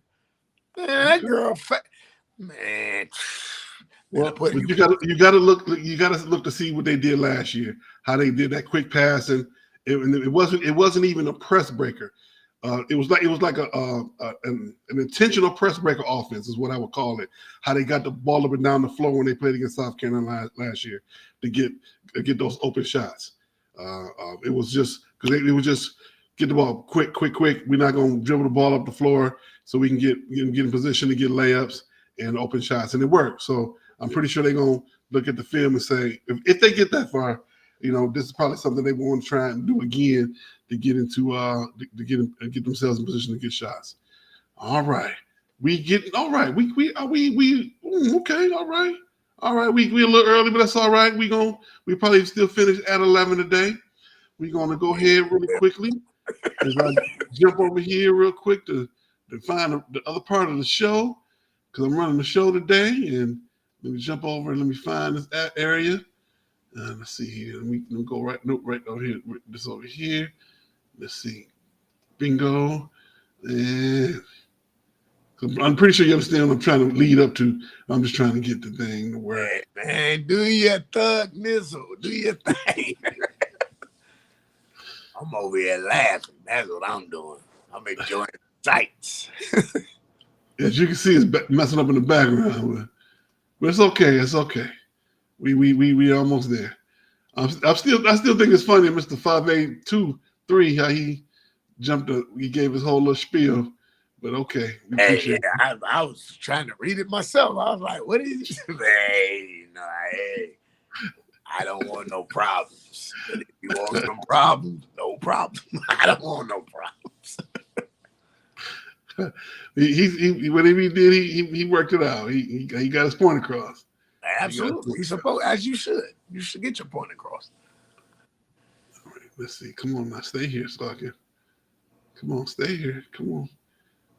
S2: Man, that girl man.
S1: Well, but you gotta look to see what they did last year. How they did that quick pass, and it wasn't even a press breaker. It was like an intentional press breaker offense is what I would call it. How they got the ball up and down the floor when they played against South Carolina last year to get those open shots. It was just because it was just get the ball quick. We're not going to dribble the ball up the floor so we can get in position to get layups and open shots, and it worked. So I'm pretty sure they're going to look at the film and say if they get that far, this is probably something they want to try and do again to get into get themselves in position to get shots. All right, okay. All right. We a little early, but that's all right. We probably still finish at 11 today. We're gonna go ahead really quickly as I jump over here real quick to find the other part of the show because I'm running the show today. And let me jump over and let me find this area. Let's see here. Let me go right over here. This over here. Let's see. Bingo. And I'm pretty sure you understand what I'm trying to lead up to. I'm just trying to get the thing to work.
S2: Man, do your thug nizzle. Do your thing. I'm over here laughing. That's what I'm doing. I'm enjoying the sights.
S1: As you can see, it's messing up in the background, but it's okay. It's okay. We almost there. I still think it's funny, Mr. 5823, how he he gave his whole little spiel. But okay,
S2: Hey, yeah, I was trying to read it myself. I was like, "What is it?" Hey, no, hey, I don't want no problems. But if you want some problems, no problem. I don't want no problems.
S1: Whatever he did, he worked it out. He got his point across.
S2: Absolutely, he's supposed, as you should. You should get your point across.
S1: All right, let's see. Come on now, stay here, Stalker. Come on, stay here. Come on.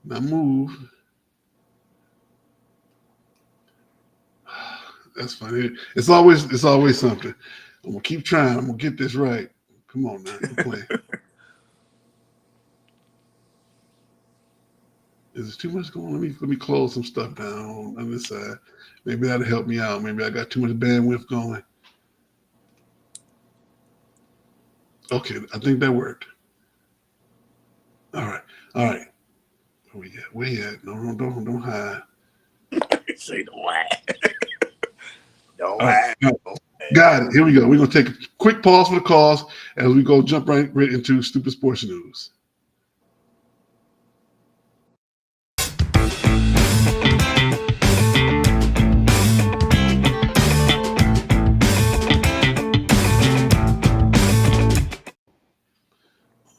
S1: Now move. That's funny. It's always something. I'm gonna keep trying. I'm gonna get this right. Come on now, don't play. Is there too much going on? Let me close some stuff down on this side. Maybe that'll help me out. Maybe I got too much bandwidth going. Okay, I think that worked. All right. Where you at? No, don't hide.
S2: Say don't hide. Don't hide.
S1: Right. Got it. Here we go. We're gonna take a quick pause for the calls as we go jump right into Stupid Sports News.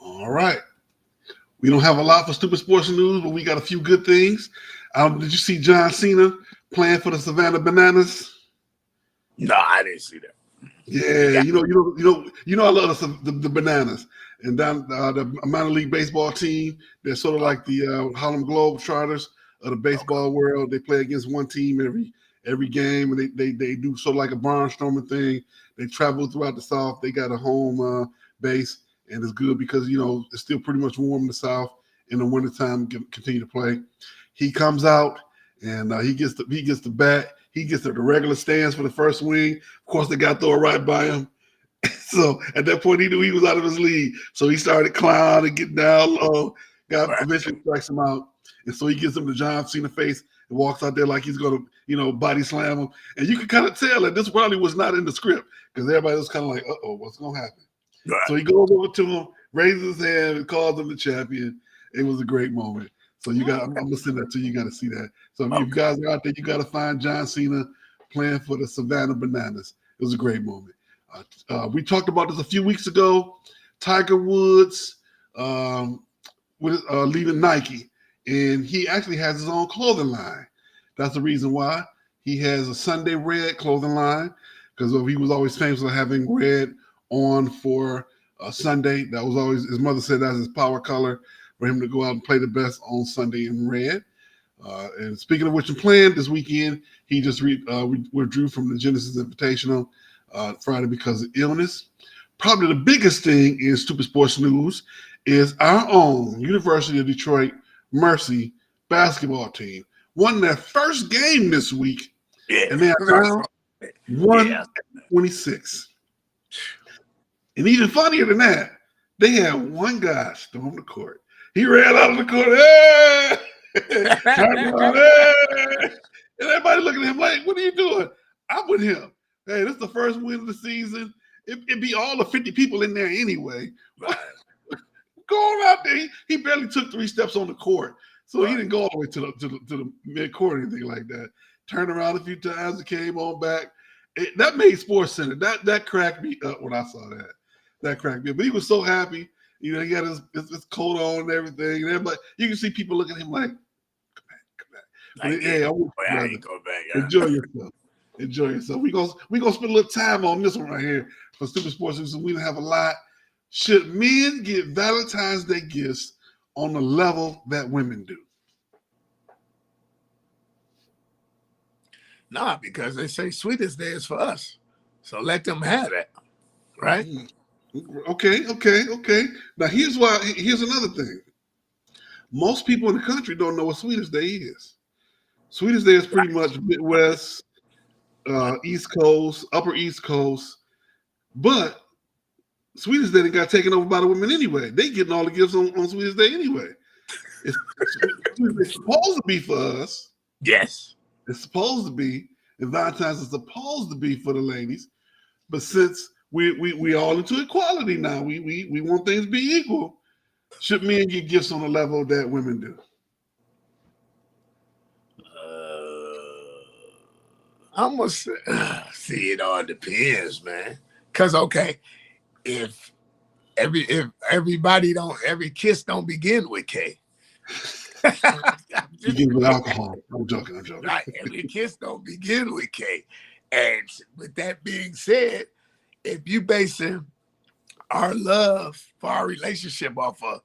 S1: All right. We don't have a lot for Stupid Sports News, but we got a few good things. Did you see John Cena playing for the Savannah Bananas?
S2: No, I didn't see that.
S1: Yeah, you know, I love the Bananas, and down the minor league baseball team. They're sort of like the Harlem Globetrotters of the baseball world. They play against one team every game, and they do sort of like a barnstorming thing. They travel throughout the South. They got a home base, and it's good because it's still pretty much warm in the South. In the wintertime, continue to play. He comes out and he gets the bat. He gets the regular stance for the first swing. Of course, they got to throw it right by him. So at that point, he knew he was out of his league. So he started clowning, getting down low. Eventually strikes him out. And so he gives him the John Cena face and walks out there like he's going to, body slam him. And you can kind of tell that this probably was not in the script because everybody was kind of like, uh-oh, what's going to happen? Right. So he goes over to him, raises his hand, and calls him the champion. It was a great moment. So I'm going to send that to you. You got to see that. So if you guys are out there, you got to find John Cena playing for the Savannah Bananas. It was a great moment. We talked about this a few weeks ago. Tiger Woods leaving Nike, and he actually has his own clothing line. That's the reason why he has a Sunday Red clothing line, because he was always famous for having red on for Sunday. That was always, his mother said, that's his power color for him to go out and play the best on Sunday in red. And speaking of which, I'm playing this weekend, he just withdrew from the Genesis Invitational Friday because of illness. Probably the biggest thing in Stupid Sports News is our own University of Detroit Mercy basketball team won their first game this week, and they are now 1-26. And even funnier than that, they had one guy storm the court. He ran out of the court, and everybody looking at him like, what are you doing? I'm with him. Hey, this is the first win of the season. It'd be all the 50 people in there anyway. Going out there, he barely took 3 steps on the court. So he didn't go all the way to the mid-court or anything like that. Turned around a few times and came on back. That made Sports Center. That cracked me up when I saw that. That cracked me up. But he was so happy. He got his coat on and everything. And everybody, you can see people looking at him like, come back. But, hey, I ain't go back. Enjoy yourself. Enjoy yourself. We're gonna spend a little time on this one right here for Stupid Sports News. We don't have a lot. Should men get Valentine's Day gifts on the level that women do?
S2: Nah, because they say Sweetest Day is for us. So let them have it. Right?
S1: Okay. Now here's another thing. Most people in the country don't know what Sweetest Day is. Sweetest Day is pretty much Midwest, East Coast, Upper East Coast, but Sweetest Day got taken over by the women anyway. They getting all the gifts on Sweetest Day anyway. It's supposed to be for us.
S2: Yes.
S1: It's supposed to be. And Valentine's is supposed to be for the ladies. But since we all into equality now, we want things to be equal. Should men get gifts on the level that women do?
S2: I'm gonna see. It all depends, man. Cause okay, if every kiss don't begin with K.
S1: Begin with alcohol. I'm joking.
S2: Right, every kiss don't begin with K. And with that being said, if you basing our love for our relationship off of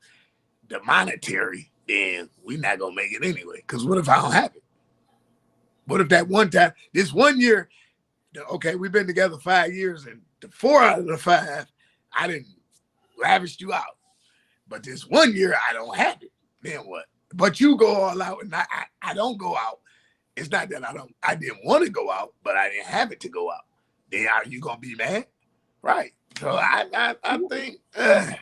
S2: the monetary, then we're not gonna make it anyway. Because what if I don't have it? What if that one time, this 1 year, okay, we've been together 5 years, and the 4 out of the 5, I didn't lavish you out. But this 1 year, I don't have it. Then what? But you go all out, and I don't go out. It's not that I didn't want to go out, but I didn't have it to go out. Then are you gonna be mad? Right. So I think, yeah.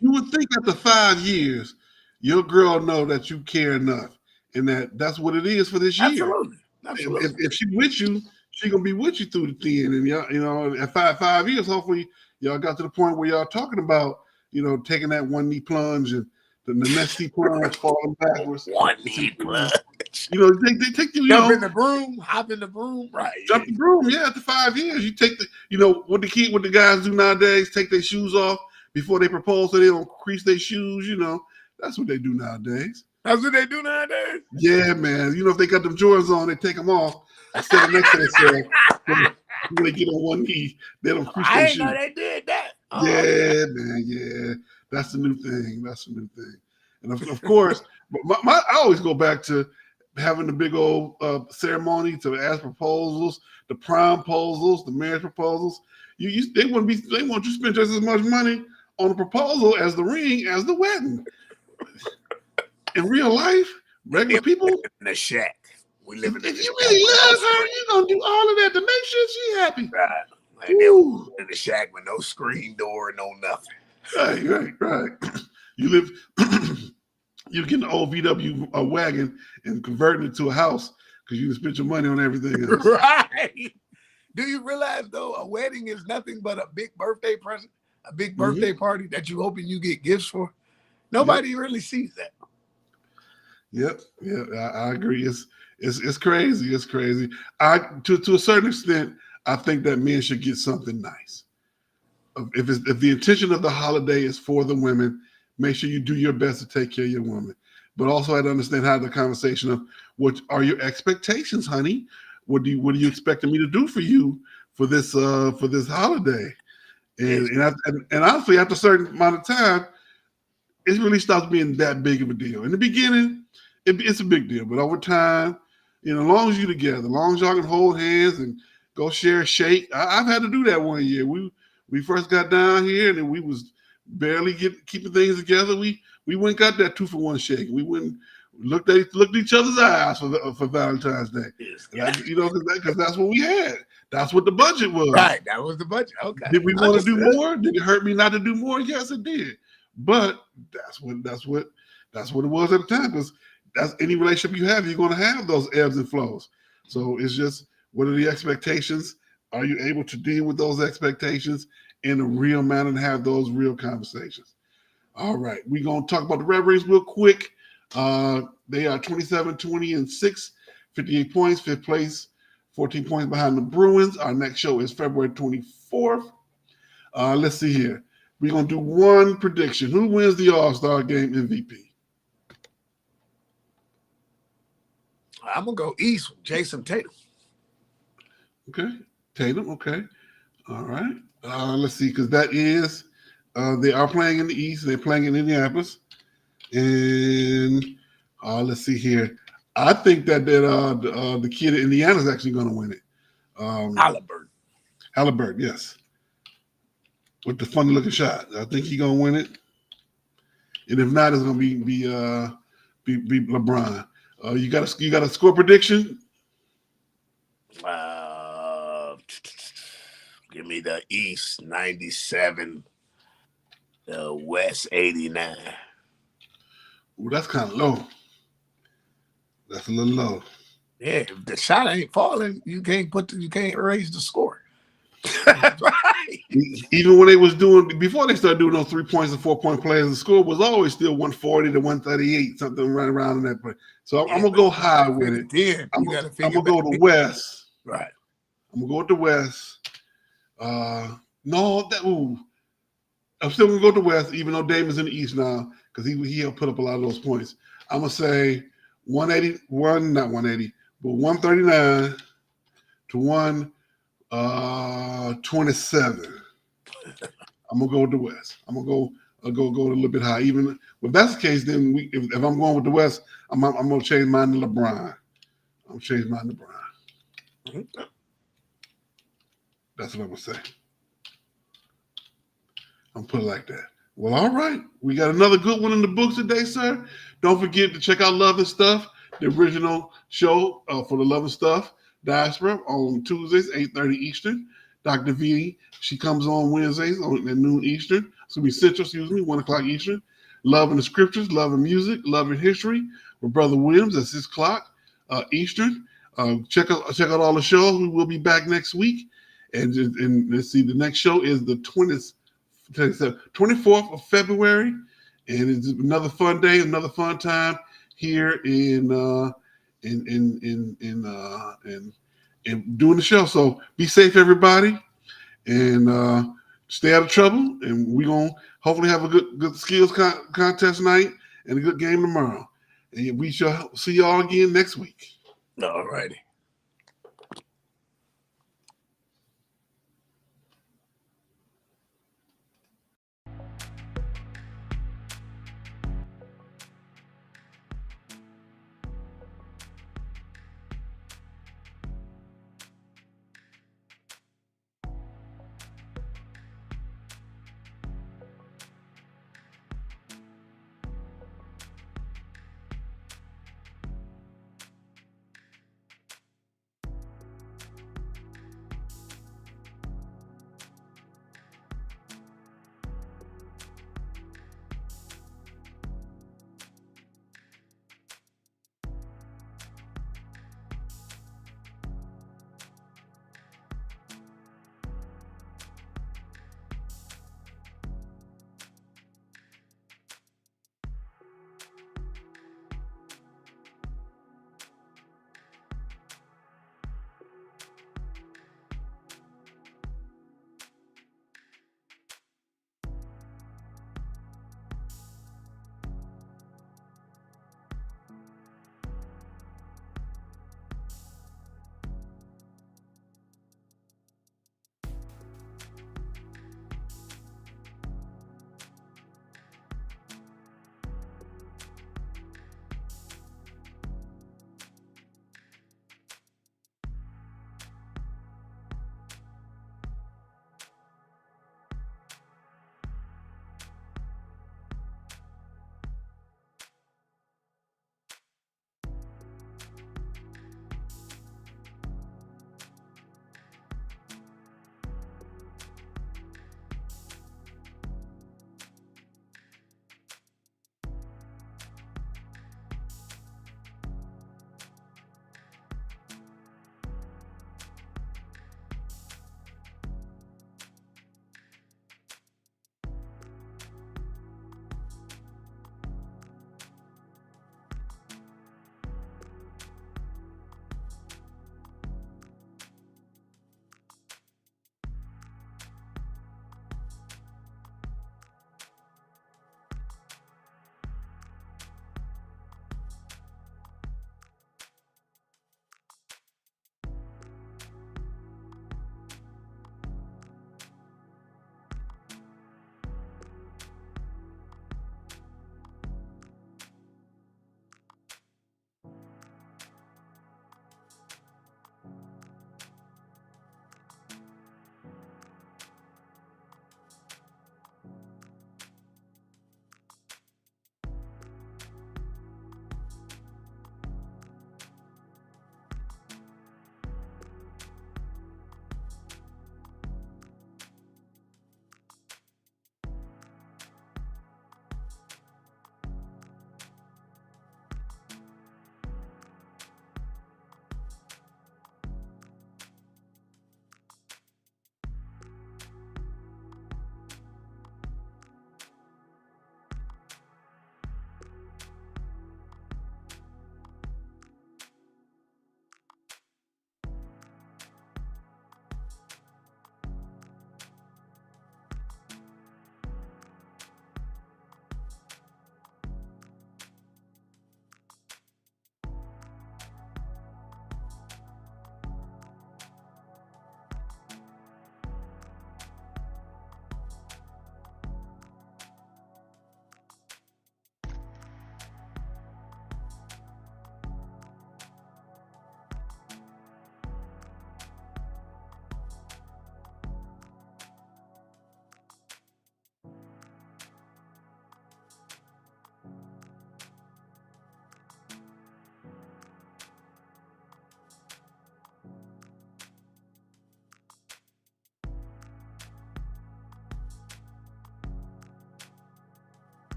S1: You would think after 5 years, your girl know that you care enough, and that's what it is for this year.
S2: Absolutely.
S1: If she with you, she gonna be with you through the thin. And y'all, at 5 years, hopefully y'all got to the point where y'all talking about, taking that one knee plunge and the next knee plunge, falling backwards.
S2: One knee plunge.
S1: They take you.
S2: Jump in the broom, hop in the broom, right?
S1: Jump the broom. Yeah, after 5 years, you take what the guys do nowadays, take their shoes off before they propose, so they don't crease their shoes. That's what they do nowadays.
S2: That's what they do nowadays?
S1: Yeah, man. If they got them Jordans on, they take them off. Instead of next to themselves, when they get on one knee, they don't crease their shoes.
S2: I didn't know they did that.
S1: Yeah, man. Yeah. That's the new thing. And of course, I always go back to having the big old ceremony to ask proposals, the prom proposals, the marriage proposals. They want you to spend just as much money on the proposal as the ring as the wedding. In real life, regular people
S2: in the shack. We live in the
S1: If you really love her, you're gonna do all of that to make sure she's happy.
S2: Right. Like in the shack with no screen door, no nothing.
S1: Right. You live. You get an old VW wagon and convert it to a house because you spent your money on everything else.
S2: Right. Do you realize though, a wedding is nothing but a big birthday present, a big birthday party that you hoping you get gifts for? Nobody really sees that.
S1: Yep. I agree. It's crazy. It's crazy. To a certain extent, I think that men should get something nice. If the intention of the holiday is for the women, make sure you do your best to take care of your woman. But also, I had to understand how the conversation of what are your expectations, honey? What are you expecting me to do for you for this holiday? And honestly, after a certain amount of time, it really stops being that big of a deal. In the beginning, it's a big deal, but over time, as long as you're together, as long as y'all can hold hands and go share a shake. I've had to do that 1 year. We first got down here and we was barely keeping things together. We went and got that 2-for-1 shake. We went and looked at each other's eyes for Valentine's Day. Because that's what we had. That's what the budget was.
S2: Right, that was the budget. Okay.
S1: Did we want to do more? Did it hurt me not to do more? Yes, it did. But that's what it was at the time. Because that's any relationship you have, you're going to have those ebbs and flows. So it's just, what are the expectations? Are you able to deal with those expectations in a real manner and have those real conversations? All right, we're going to talk about the Red Wings real quick. They are 27-20-6, 58 points, fifth place, 14 points behind the Bruins. Our next show is February 24th. Let's see here. We're going to do one prediction. Who wins the All-Star Game MVP?
S2: I'm going to go East with Jason Tatum.
S1: Okay. Tatum, okay. All right. Let's see, because that is, they are playing in the East. They're playing in Indianapolis. And let's see here. I think that the kid in Indiana is actually going to win it. Halliburton, yes. With the funny-looking shot. I think he's going to win it. And if not, it's going to be LeBron. You got a score prediction?
S2: Give me the East 97, the West 89.
S1: Well, that's kind of low. That's a little low.
S2: Yeah, if the shot ain't falling, you can't raise the score. That's right.
S1: Even when they was doing before they started doing those 3 points and 4 point plays, the score was always still 140 to 138, something right around in that point. So I'm gonna go high with it.
S2: Then
S1: I'm
S2: you got to
S1: gonna
S2: figure
S1: go to West.
S2: Right.
S1: I'm gonna go with the West. No, that ooh. I'm still gonna go to West, even though Damon's in the East now, because he helped put up a lot of those points. I'm gonna say 181, not 180, but 139 to 127. I'm gonna go with the West. I'm gonna go a little bit high. Even if that's the case, then if I'm going with the West, I'm gonna change mine to LeBron. I'm gonna change mine to LeBron.
S2: Mm-hmm.
S1: That's what I'm gonna say. I'm put it like that. Well, all right. We got another good one in the books today, sir. Don't forget to check out Love and Stuff, the original show for the Love and Stuff Diaspora on Tuesdays, 8:30 Eastern. Dr. V, she comes on Wednesdays at noon Eastern. So we Central, 1 o'clock Eastern. Love and the Scriptures, Love and Music, Love and History with Brother Williams at 6 o'clock Eastern. Check out all the shows. We will be back next week. And let's see, the next show is the 24th of February. And it's another fun day, another fun time here in doing the show. So be safe, everybody, and stay out of trouble. And we're gonna hopefully have a good skills contest night and a good game tomorrow. And we shall see y'all again next week.
S2: All righty.